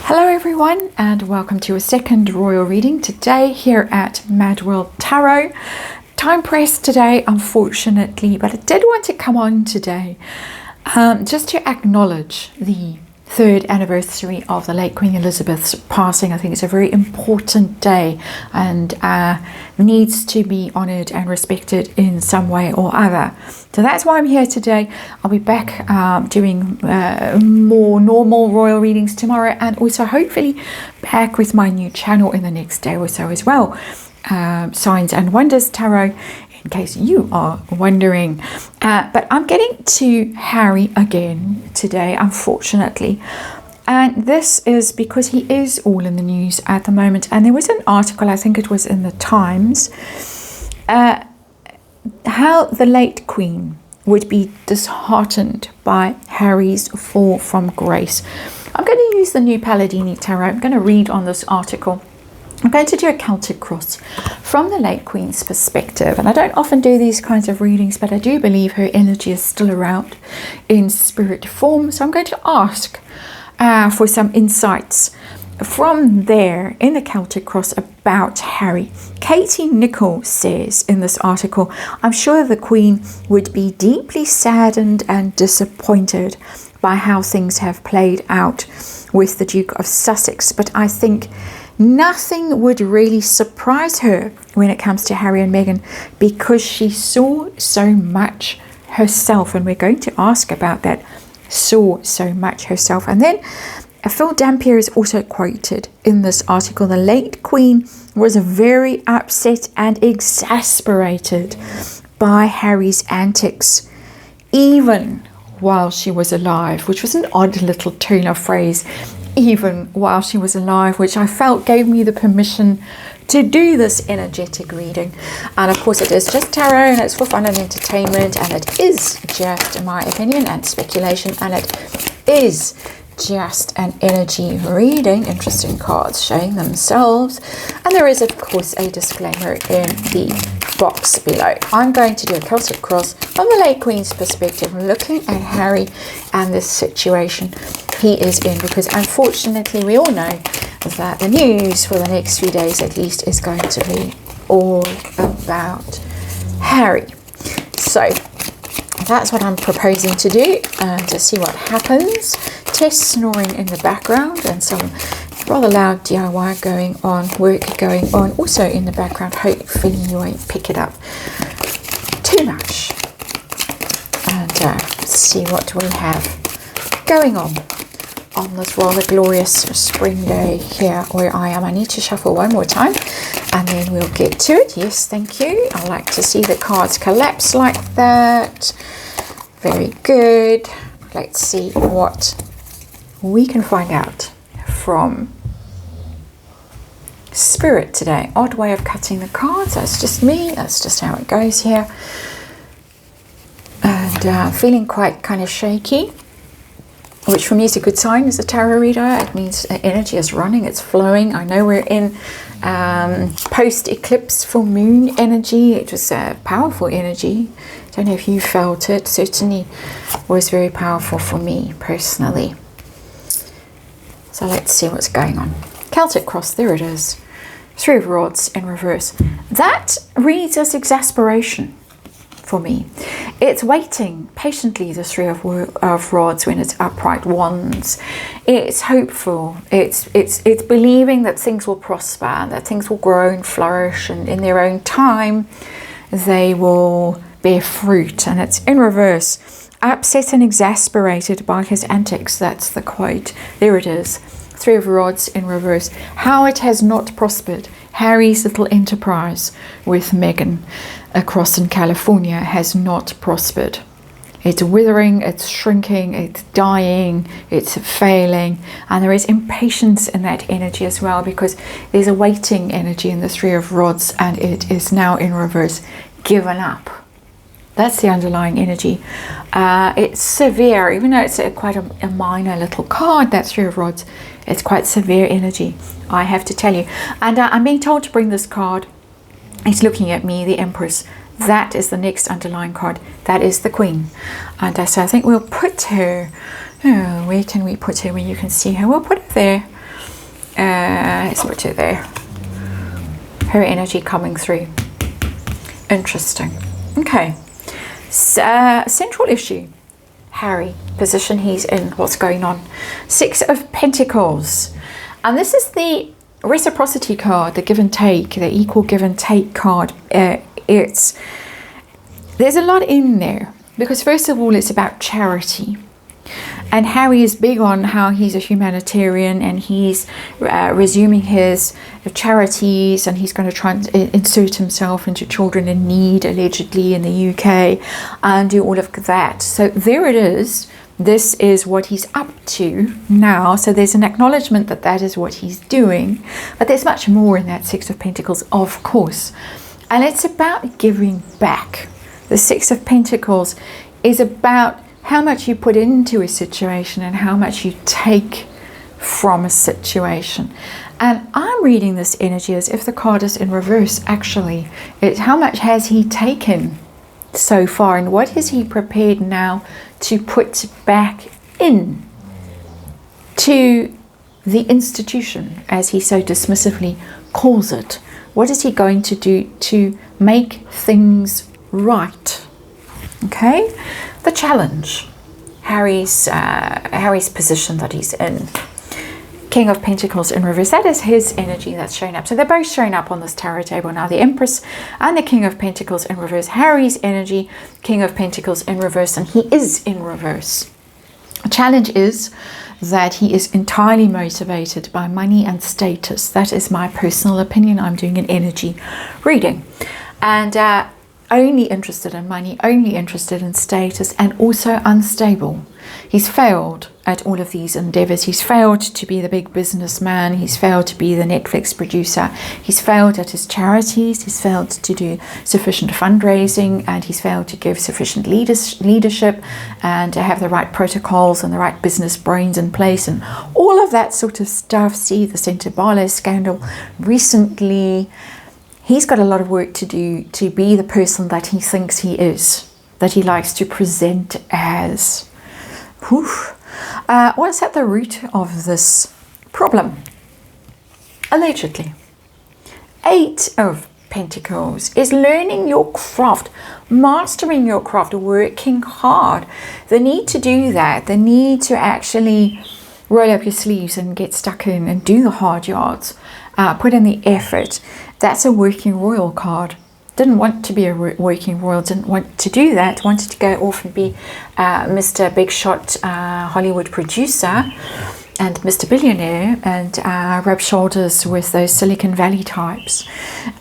Hello everyone, and welcome to a second royal reading today here at MadWorldTarot. Time pressed today, unfortunately, but I did want to come on today just to acknowledge the third anniversary of the late Queen Elizabeth's passing. I think it's a very important day and needs to be honoured and respected in some way or other. So that's why I'm here today. I'll be back doing more normal royal readings tomorrow, and also hopefully back with my new channel in the next day or so as well. Signs and Wonders Tarot, in case you are wondering. But I'm getting to Harry again today, unfortunately. And this is because he is all in the news at the moment. And there was an article, I think it was in the Times, how the late Queen would be disheartened by Harry's fall from grace. I'm going to use the new Palladini Tarot. I'm going to read on this article. I'm going to do a Celtic cross from the late Queen's perspective, and I don't often do these kinds of readings, but I do believe her energy is still around in spirit form, so I'm going to ask for some insights from there in the Celtic cross about Harry. Katie Nichol says in this article, I'm sure the Queen would be deeply saddened and disappointed by how things have played out with the Duke of Sussex, but I think nothing would really surprise her when it comes to Harry and Meghan, because she saw so much herself, and we're going to ask about that. Saw so much herself. And then Phil Dampier is also quoted in this article. The late Queen was very upset and exasperated by Harry's antics, even while she was alive, which was an odd little turn of phrase. Even while she was alive, which I felt gave me the permission to do this energetic reading. And of course it is just tarot, and it's for fun and entertainment, and it is just, in my opinion, and speculation, and it is just an energy reading. Interesting cards showing themselves, and there is of course a disclaimer in the box below. I'm going to do a Celtic cross from the late Queen's perspective, looking at Harry and this situation he is in, because unfortunately we all know that the news for the next few days at least is going to be all about Harry. So that's what I'm proposing to do, and to see what happens. Tess snoring in the background, and some rather loud DIY going on, work going on also in the background. Hopefully you won't pick it up too much. And see what we have going on this rather glorious spring day here where I am. I need to shuffle one more time and then we'll get to it. Yes, thank you. I like to see the cards collapse like that. Very good. Let's see what we can find out from Spirit today. Odd way of cutting the cards. That's just me. That's just how it goes here. And feeling quite kind of shaky, which for me is a good sign as a tarot reader. It means energy is running, it's flowing. I know we're in post-eclipse full moon energy. It was a powerful energy. Don't know if you felt it. Certainly was very powerful for me personally. So let's see what's going on. Celtic cross, there it is. Three of Rods in reverse. That reads as exasperation for me. It's waiting patiently, the Three of Rods, when it's upright Wands. It's hopeful. It's believing that things will prosper, that things will grow and flourish, and in their own time they will bear fruit. And it's in reverse. Upset and exasperated by his antics. That's the quote. There it is. Three of Rods in reverse. How it has not prospered. Harry's little enterprise with Meghan across in California has not prospered. It's withering, it's shrinking, it's dying, it's failing, and there is impatience in that energy as well, because there's a waiting energy in the Three of Rods, and it is now in reverse, given up. That's the underlying energy. It's severe, even though it's quite a minor little card, that Three of Rods. It's quite severe energy, I have to tell you. And I'm being told to bring this card. It's looking at me, the Empress. That is the next underlying card. That is the Queen. And so I think we'll put her, where can we put her where you can see her? We'll put her there. Let's put it there. Her energy coming through. Interesting. Okay. So, central issue. Harry, position he's in, what's going on. 6 of Pentacles. And this is the reciprocity card, the give and take, the equal give and take card. There's a lot in there. Because first of all, it's about charity. And Harry is big on how he's a humanitarian, and he's resuming his charities, and he's going to try and insert himself into children in need, allegedly, in the UK, and do all of that. So there it is. This is what he's up to now. So there's an acknowledgement that that is what he's doing. But there's much more in that 6 of Pentacles, of course. And it's about giving back. The 6 of Pentacles is about how much you put into a situation and how much you take from a situation. And I'm reading this energy as if the card is in reverse, actually. It's how much has he taken so far, and what is he prepared now to put back in to the institution, as he so dismissively calls it. What is he going to do to make things right? Okay, the challenge, Harry's position that he's in. King of Pentacles in reverse, that is his energy that's showing up. So they're both showing up on this tarot table now, the Empress and the King of Pentacles in reverse. Harry's energy, King of Pentacles in reverse, and he is in reverse. The challenge is that he is entirely motivated by money and status. That is my personal opinion. I'm doing an energy reading. And only interested in money, only interested in status, and also unstable. He's failed at all of these endeavors. He's failed to be the big businessman. He's failed to be the Netflix producer. He's failed at his charities. He's failed to do sufficient fundraising, and he's failed to give sufficient leadership and to have the right protocols and the right business brains in place and all of that sort of stuff. See the Santa Barlow scandal recently. He's got a lot of work to do to be the person that he thinks he is, that he likes to present as. What's at the root of this problem? Allegedly. 8 of Pentacles is learning your craft, mastering your craft, working hard. The need to do that, the need to actually roll up your sleeves and get stuck in and do the hard yards, put in the effort. That's a working royal card. Didn't want to be a working royal, didn't want to do that, wanted to go off and be Mr. Big Shot Hollywood producer and Mr. Billionaire and rub shoulders with those Silicon Valley types.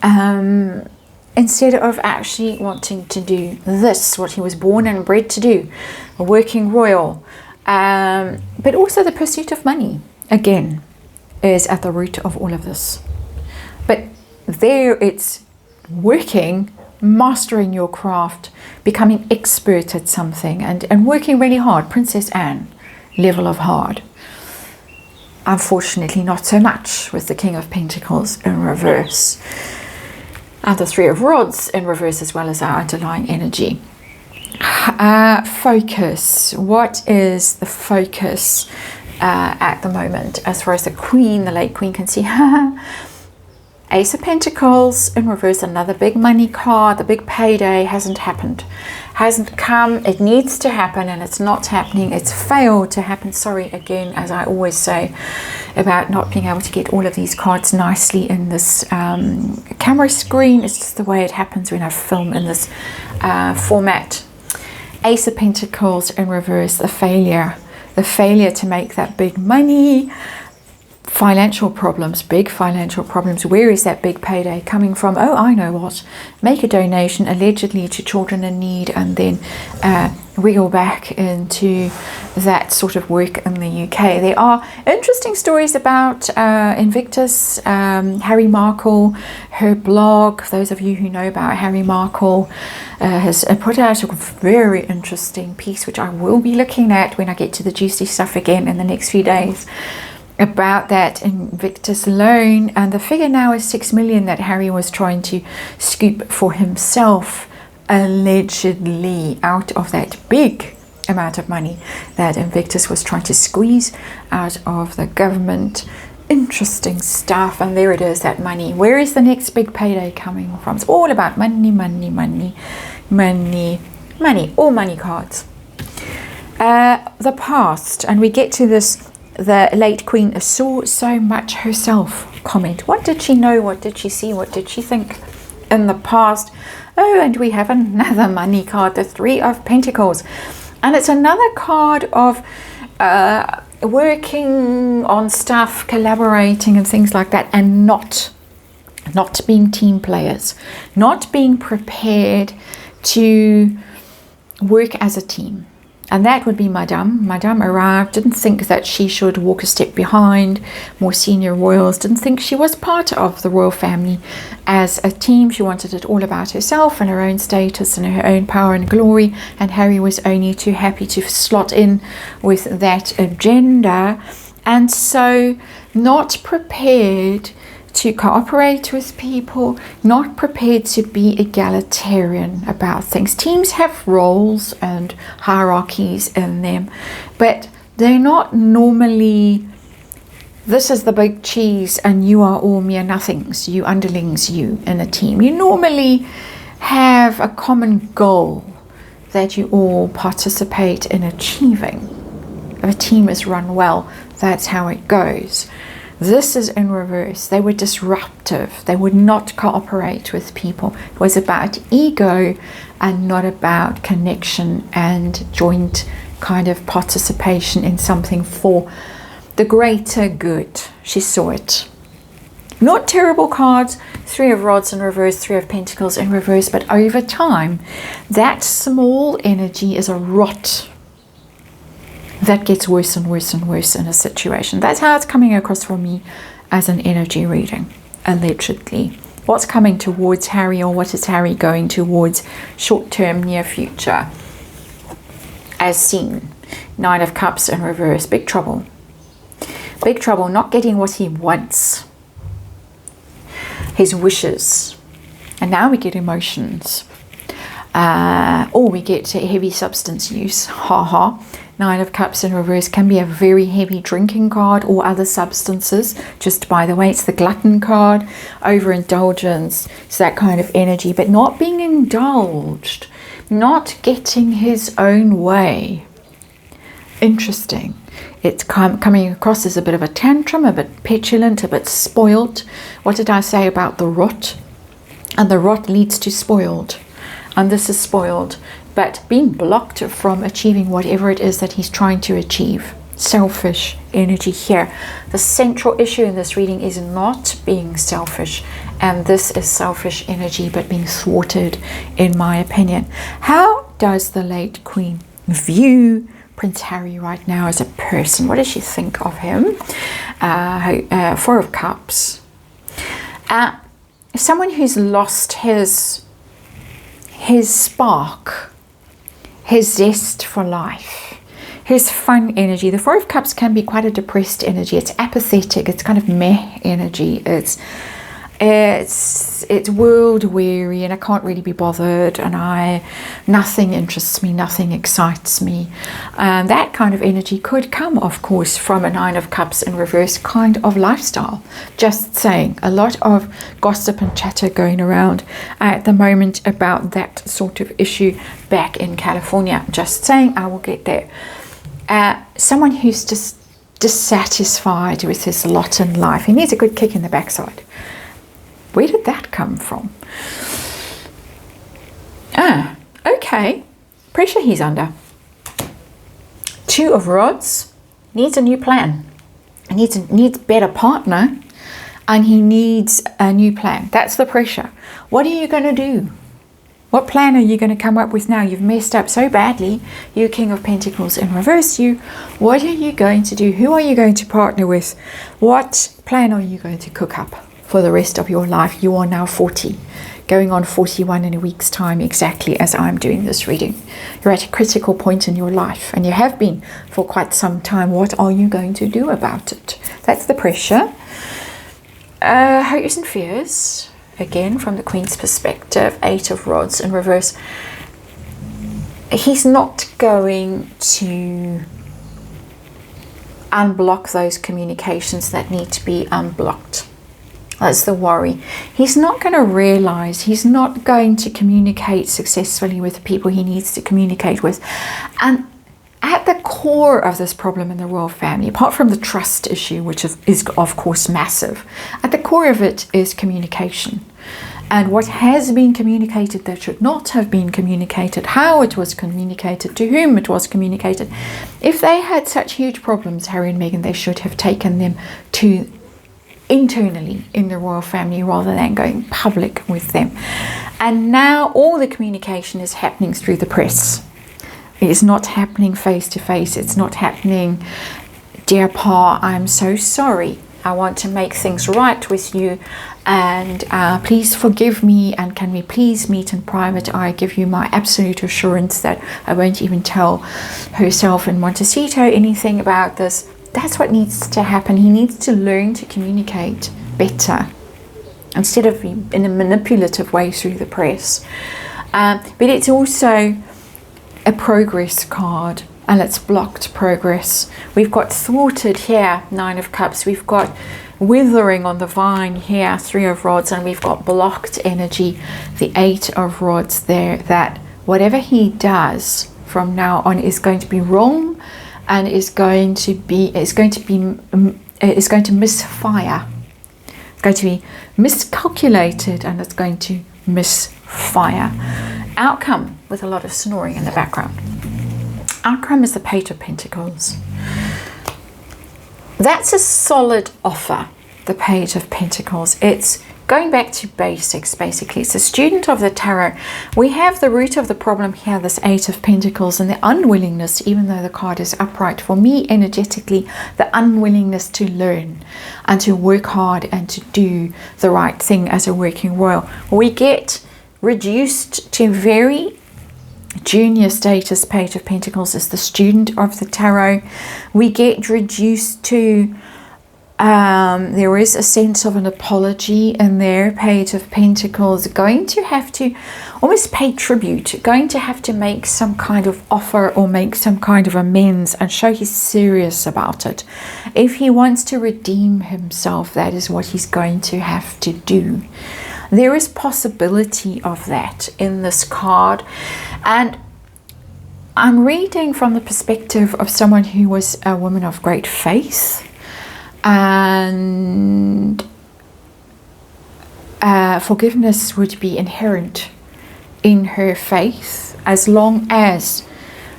Instead of actually wanting to do this, what he was born and bred to do, a working royal. But also the pursuit of money, again, is at the root of all of this. But there it's working, mastering your craft, becoming expert at something, and working really hard. Princess Anne level of hard. Unfortunately, not so much with the King of Pentacles in reverse. And the 3 of Rods in reverse, as well as our underlying energy. Focus. What is the focus at the moment? As far as the Queen, the late Queen can see, Ace of Pentacles in reverse, another big money card. The big payday hasn't happened, hasn't come. It needs to happen, and it's not happening. It's failed to happen. Sorry again, as I always say, about not being able to get all of these cards nicely in this camera screen. It's just the way it happens when I film in this format. Ace of Pentacles in reverse, the failure to make that big money. Financial problems, big financial problems. Where is that big payday coming from? Oh, I know what. Make a donation allegedly to children in need, and then wiggle back into that sort of work in the UK. There are interesting stories about Invictus, Harry Markle, her blog. Those of you who know about Harry Markle has put out a very interesting piece, which I will be looking at when I get to the juicy stuff again in the next few days, about that Invictus loan. And the figure now is 6 million that Harry was trying to scoop for himself, allegedly, out of that big amount of money that Invictus was trying to squeeze out of the government. Interesting stuff. And there it is, that money. Where is the next big payday coming from? It's all about money, money, money, money, money. All money cards. The past. And we get to this, the late Queen saw so much herself comment. What did she know? What did she see? What did she think in the past? Oh, and we have another money card, the Three of Pentacles. And it's another card of working on stuff, collaborating and things like that, and not being team players, not being prepared to work as a team. And that would be Madame. Madame arrived, didn't think that she should walk a step behind more senior royals, didn't think she was part of the royal family as a team. She wanted it all about herself and her own status and her own power and glory. And Harry was only too happy to slot in with that agenda. And so not prepared to cooperate with people, not prepared to be egalitarian about things. Teams have roles and hierarchies in them, but they're not normally, this is the big cheese and you are all mere nothings, you underlings, you in a team. You normally have a common goal that you all participate in achieving. If a team is run well, that's how it goes. This is in reverse. They were disruptive. They would not cooperate with people. It was about ego and not about connection and joint kind of participation in something for the greater good. She saw it. Not terrible cards. Three of Rods in reverse, Three of Pentacles in reverse. But over time, that small energy is a rot that gets worse and worse and worse in a situation. That's how it's coming across for me as an energy reading, allegedly. What's coming towards Harry, or what is Harry going towards short-term, near future? As seen, Nine of Cups in reverse, big trouble. Big trouble, not getting what he wants. His wishes. And now we get emotions. Or we get heavy substance use. Ha ha. Nine of Cups in reverse can be a very heavy drinking card or other substances. Just by the way, it's the glutton card. Overindulgence. It's that kind of energy. But not being indulged. Not getting his own way. Interesting. It's coming across as a bit of a tantrum, a bit petulant, a bit spoiled. What did I say about the rot? And the rot leads to spoiled. And this is spoiled, but being blocked from achieving whatever it is that he's trying to achieve. Selfish energy here. The central issue in this reading is not being selfish, and this is selfish energy, but being thwarted, in my opinion. How does the late Queen view Prince Harry right now as a person? What does she think of him? Four of Cups. Someone who's lost his spark, his zest for life, his fun energy. The Four of Cups can be quite a depressed energy. It's apathetic. It's kind of meh energy. It's world weary, and I can't really be bothered, and nothing interests me, nothing excites me. That kind of energy could come, of course, from a Nine of Cups in reverse kind of lifestyle. Just saying, a lot of gossip and chatter going around at the moment about that sort of issue back in California. Just saying, I will get there. Someone who's just dissatisfied with his lot in life. He needs a good kick in the backside. Where did that come from? Okay. Pressure he's under. Two of Rods. Needs a new plan. Needs a better partner. And he needs a new plan. That's the pressure. What are you going to do? What plan are you going to come up with now? You've messed up so badly. You King of Pentacles in reverse. What are you going to do? Who are you going to partner with? What plan are you going to cook up for the rest of your life? You are now 40, going on 41 in a week's time, exactly as I'm doing this reading. You're at a critical point in your life, and you have been for quite some time. What are you going to do about it? That's the pressure. Hopes and fears, again from the Queen's perspective. Eight of Rods in reverse. He's not going to unblock those communications that need to be unblocked. That's the worry. He's not going to realize, he's not going to communicate successfully with the people he needs to communicate with. And at the core of this problem in the royal family, apart from the trust issue, which is of course massive, at the core of it is communication. And what has been communicated that should not have been communicated, how it was communicated, to whom it was communicated. If they had such huge problems, Harry and Meghan, they should have taken them to internally in the royal family rather than going public with them. And now all the communication is happening through the press. It is not happening face to face. It's not happening, dear Pa, I'm so sorry. I want to make things right with you, and please forgive me, and can we please meet in private? I give you my absolute assurance that I won't even tell herself in Montecito anything about this. That's what needs to happen. He needs to learn to communicate better instead of in a manipulative way through the press. But it's also a progress card, and it's blocked progress. We've got thwarted here, 9 of Cups. We've got withering on the vine here, 3 of Rods, and we've got blocked energy, the 8 of Rods there, that whatever he does from now on is going to be wrong, and is going to misfire. It's going to be miscalculated, and it's going to misfire. Outcome, with a lot of snoring in the background. Outcome is the Page of Pentacles. That's a solid offer, the Page of Pentacles. It's going back to basics, basically. It's a student of the tarot. We have the root of the problem here, this 8 of Pentacles, and the unwillingness, even though the card is upright, for me energetically, the unwillingness to learn and to work hard and to do the right thing as a working royal. We get reduced to very junior status. Page of Pentacles is the student of the tarot. We get reduced to there is a sense of an apology in there. Page of Pentacles, going to have to almost pay tribute, going to have to make some kind of offer or make some kind of amends and show he's serious about it. If he wants to redeem himself, that is what he's going to have to do. There is possibility of that in this card, and I'm reading from the perspective of someone who was a woman of great faith, and forgiveness would be inherent in her faith as long as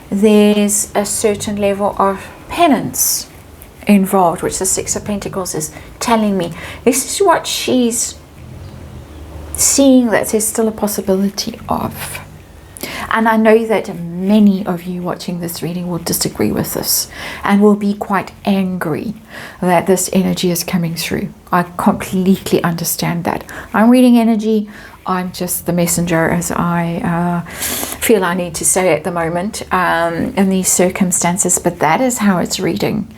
there's a certain level of penance involved, which the 6 of Pentacles is telling me. This is what she's seeing that there's still a possibility of. And I know that many of you watching this reading will disagree with this and will be quite angry that this energy is coming through. I completely understand that. I'm reading energy. I'm just the messenger, as I feel I need to say at the moment in these circumstances, but that is how it's reading.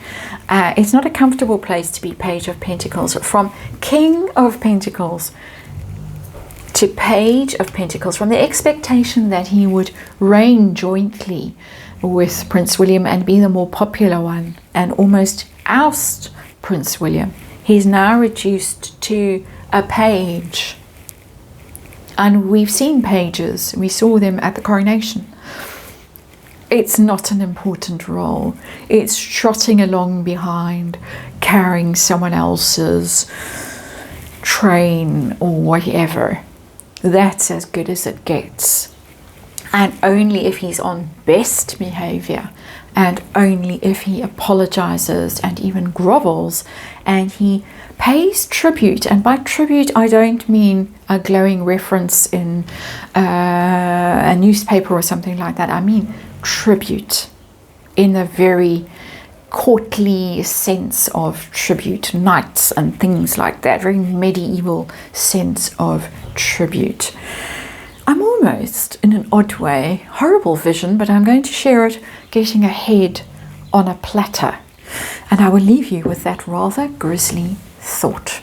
It's not a comfortable place to be. Page of Pentacles. From King of Pentacles to Page of Pentacles, from the expectation that he would reign jointly with Prince William and be the more popular one and almost oust Prince William, he's now reduced to a page. And we've seen pages, we saw them at the coronation. It's not an important role. It's trotting along behind, carrying someone else's train or whatever. That's as good as it gets. And only if he's on best behavior, and only if he apologizes and even grovels and he pays tribute. And by tribute, I don't mean a glowing reference in a newspaper or something like that. I mean tribute in a very courtly sense of tribute, knights and things like that, very medieval sense of tribute. I'm almost, in an odd way, horrible vision, but I'm going to share it, getting a head on a platter. And I will leave you with that rather grisly thought.